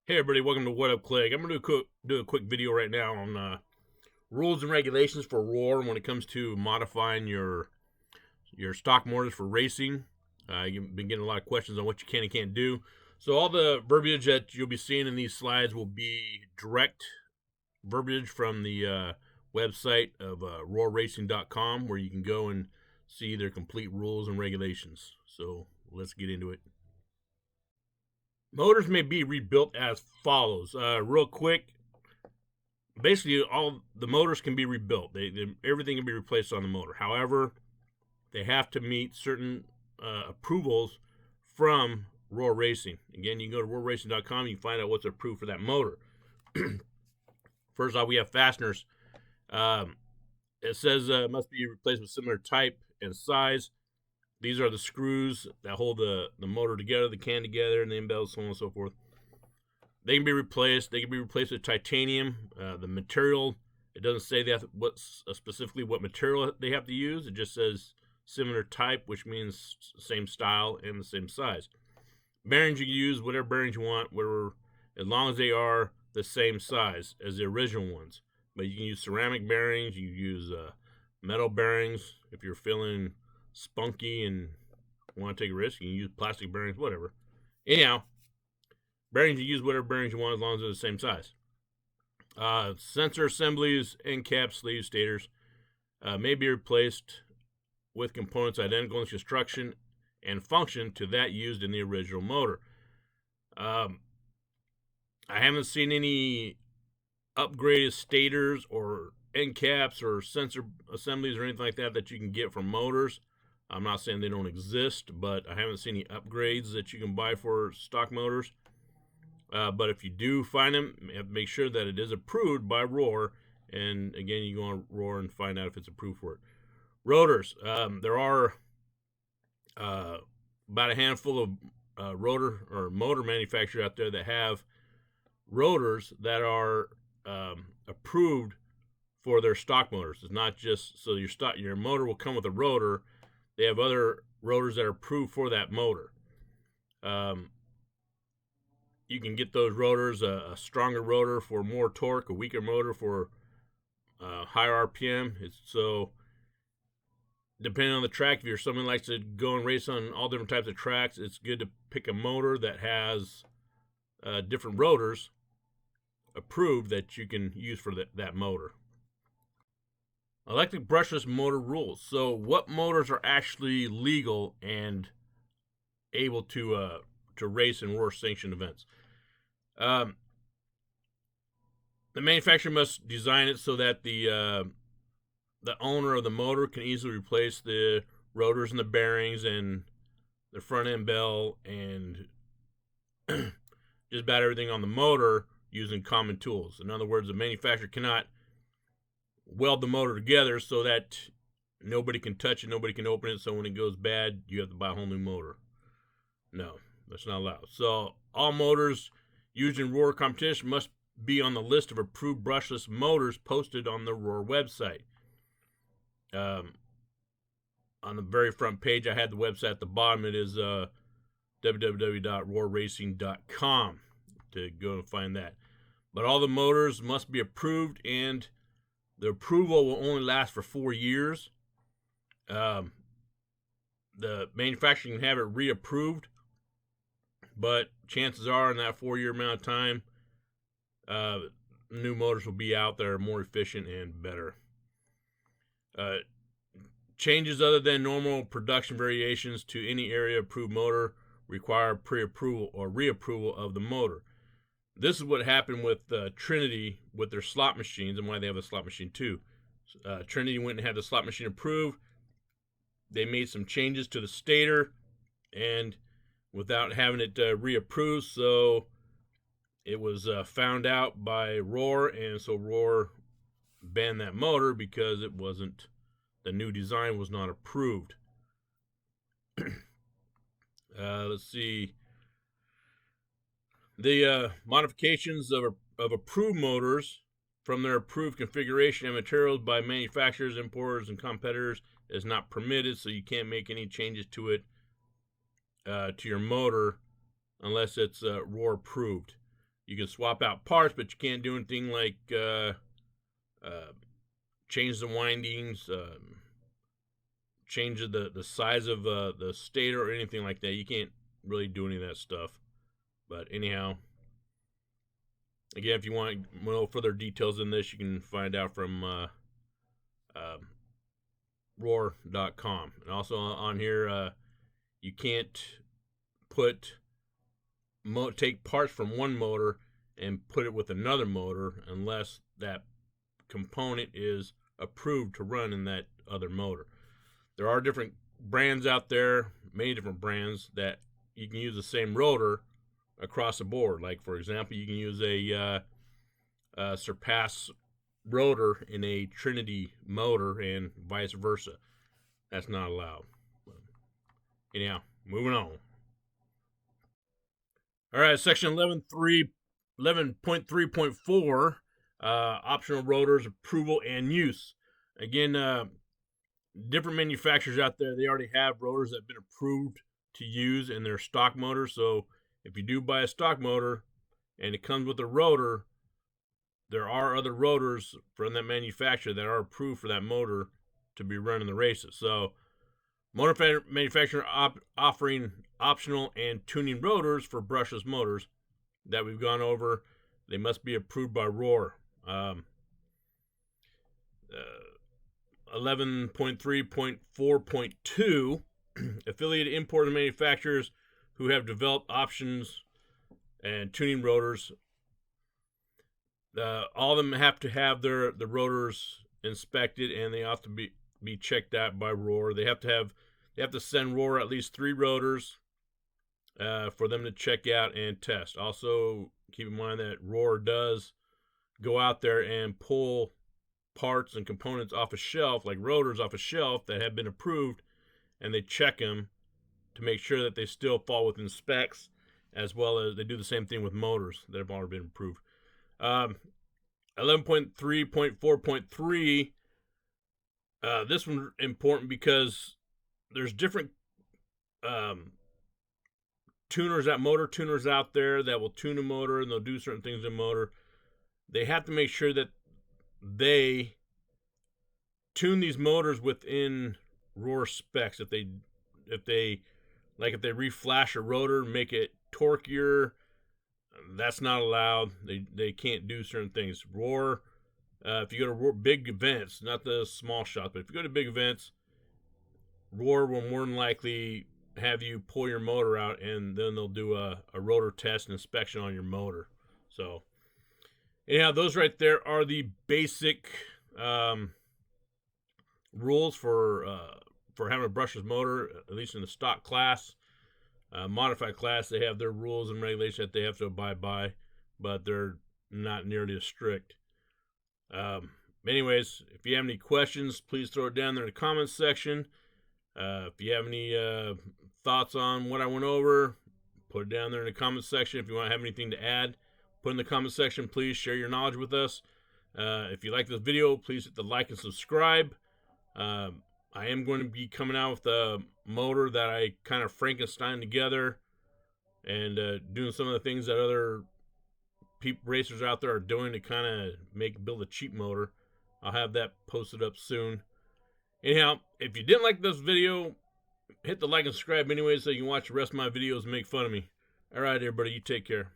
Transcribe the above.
Hey everybody, welcome to What Up Clegg. I'm going to do a quick video right now on rules and regulations for Roar when it comes to modifying your stock motors for racing. You've been getting a lot of questions on what you can and can't do. So all the verbiage that you'll be seeing in these slides will be direct verbiage from the website of roarracing.com, where you can go and see their complete rules and regulations. So let's get into it. Motors may be rebuilt as follows. Real quick, basically all the motors can be rebuilt. Everything can be replaced on the motor. However, they have to meet certain approvals from Roar Racing. Again, you can go to roarracing.com. You can find out what's approved for that motor. First off, we have fasteners. It says must be replaced with similar type and size. These are the screws that hold the motor together, the can together, and the embells, so on and so forth. They can be replaced. They can be replaced with titanium. The material, it doesn't say that specifically what material they have to use. It just says similar type, which means same style and the same size. Bearings, you can use whatever bearings you want, as long as they are the same size as the original ones. But you can use ceramic bearings. You can use metal bearings if you're feeling spunky and want to take a risk. You can use plastic bearings, whatever. Anyhow, bearings, you use whatever bearings you want as long as they're the same size. Sensor assemblies, end caps, sleeves, stators may be replaced with components identical in construction and function to that used in the original motor. I haven't seen any upgraded stators or end caps or sensor assemblies or anything like that you can get from motors. I'm not saying they don't exist, but I haven't seen any upgrades that you can buy for stock motors. But if you do find them, you have to make sure that it is approved by Roar. And again, you go on Roar and find out if it's approved for it. Rotors. There are about a handful of rotor or motor manufacturers out there that have rotors that are approved for their stock motors. It's not just so your motor will come with a rotor. They have other rotors that are approved for that motor. You can get those rotors, a stronger rotor for more torque, a weaker motor for higher RPM. So depending on the track, if you're someone who likes to go and race on all different types of tracks, it's good to pick a motor that has different rotors approved that you can use for that motor. Electric brushless motor rules. So what motors are actually legal and able to race in Roar sanctioned events? The manufacturer must design it so that the owner of the motor can easily replace the rotors and the bearings and the front end bell and just about everything on the motor using common tools. In other words, the manufacturer cannot weld the motor together so that nobody can touch it, nobody can open it, so when it goes bad, you have to buy a whole new motor. No, that's not allowed. So all motors used in Roar competition must be on the list of approved brushless motors posted on the Roar website. On the very front page, I had the website at the bottom. It is www.roarracing.com to go and find that. But all the motors must be approved, and the approval will only last for 4 years. The manufacturer can have it reapproved, but chances are in that 4-year amount of time, new motors will be out that are more efficient and better. Changes other than normal production variations to any area approved motor require pre-approval or reapproval of the motor. This is what happened with Trinity with their slot machines and why they have a slot machine too. Trinity went and had the slot machine approved. They made some changes to the stator and without having it reapproved, so it was found out by Roar, and so Roar banned that motor because it wasn't, the new design was not approved. Let's see. The modifications of approved motors from their approved configuration and materials by manufacturers, importers, and competitors is not permitted, so you can't make any changes to it, to your motor, unless it's Roar approved. You can swap out parts, but you can't do anything like change the windings, change the size of the stator or anything like that. You can't really do any of that stuff. But anyhow, again, if you want no further details in this, you can find out from roar.com. And also on here, you can't take parts from one motor and put it with another motor unless that component is approved to run in that other motor. There are different brands out there, many different brands, that you can use the same rotor across the board. Like, for example, you can use a Surpass rotor in a Trinity motor and vice versa. That's not allowed. Anyhow, moving on. All right, section 11.3.4, optional rotors, approval and use. Again, different manufacturers out there, they already have rotors that have been approved to use in their stock motors. So if you do buy a stock motor and it comes with a rotor, there are other rotors from that manufacturer that are approved for that motor to be run in the races. So motor manufacturer offering optional and tuning rotors for brushless motors that we've gone over. They must be approved by Roar. 11.3.4.2, affiliated importer manufacturers who have developed options and tuning rotors. All of them have to have the rotors inspected, and they have to be checked out by Roar. They have to send Roar at least 3 rotors for them to check out and test. Also, keep in mind that Roar does go out there and pull parts and components off a shelf, like rotors off a shelf that have been approved, and they check them to make sure that they still fall within specs, as well as they do the same thing with motors that have already been approved. 11.3.4.3, this one's important because there's different motor tuners out there that will tune a motor, and they'll do certain things in a motor. They have to make sure that they tune these motors within Roar specs. If they reflash a rotor, make it torquier, that's not allowed. They can't do certain things. Roar, if you go to Roar big events, not the small shops, but if you go to big events, Roar will more than likely have you pull your motor out, and then they'll do a rotor test and inspection on your motor. So anyhow, those right there are the basic rules for having a brushless motor, at least in the stock class. Modified class, they have their rules and regulations that they have to abide by, but they're not nearly as strict. Anyways, if you have any questions, please throw it down there in the comments section. If you have any thoughts on what I went over, put it down there in the comments section. If you want to have anything to add, put in the comment section. Please share your knowledge with us. If you like this video, please hit the like and subscribe. I am going to be coming out with a motor that I kind of Frankenstein together, and doing some of the things that other racers out there are doing to kind of build a cheap motor. I'll have that posted up soon. Anyhow, if you didn't like this video, hit the like and subscribe anyway so you can watch the rest of my videos and make fun of me. All right, everybody, you take care.